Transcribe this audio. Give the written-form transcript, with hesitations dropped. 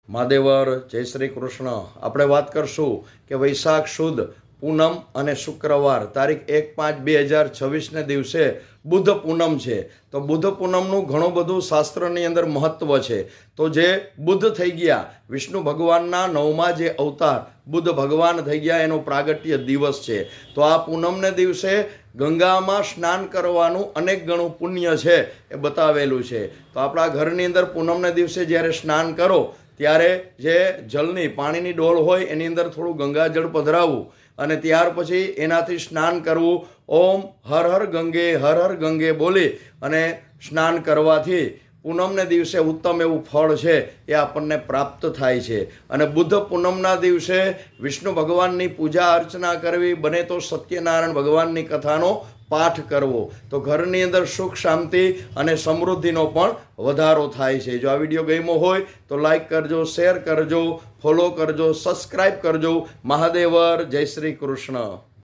મહાદેવર જય શ્રી કૃષ્ણ। આપણે વાત કરશું કે વૈશાખ સુદ પૂનમ અને શુક્રવાર તારીખ 1/5/2026ને દિવસે બુદ્ધ પૂનમ છે। તો બુદ્ધ પૂનમનું ઘણું બધું શાસ્ત્રની અંદર મહત્વ છે। તો જે બુદ્ધ થઈ ગયા, વિષ્ણુ ભગવાનના 9મા જે અવતાર બુદ્ધ ભગવાન થઈ ગયા એનો પ્રાગટ્ય દિવસ છે। તો આ પૂનમને દિવસે ગંગામાં સ્નાન કરવાનું અનેક ગણું પુણ્ય છે એ બતાવેલું છે। તો આપણા ઘરની અંદર પૂનમને દિવસે જ્યારે સ્નાન કરો ત્યારે જે જળની પાણીની ડોલ હોય એની અંદર થોડું ગંગાજળ પધરાવવું અને ત્યાર પછી એનાથી સ્નાન કરવું। ઓમ હર હર ગંગે બોલી અને સ્નાન કરવાથી પૂનમને દિવસે ઉત્તમ એવું ફળ છે એ આપણને પ્રાપ્ત થાય છે। અને બુદ્ધ પૂનમના દિવસે વિષ્ણુ ભગવાનની પૂજા અર્ચના કરવી, બને તો સત્યનારાયણ ભગવાનની કથાનો પાઠ કરવો, તો ઘરની અંદર સુખ શાંતિ અને સમૃદ્ધિનો પણ વધારો થાય છે। જો આ વિડીયો ગમ્યો હોય તો લાઈક કરજો, શેર કરજો, ફોલો કરજો, સબસ્ક્રાઈબ કરજો। મહાદેવર જય શ્રી કૃષ્ણ।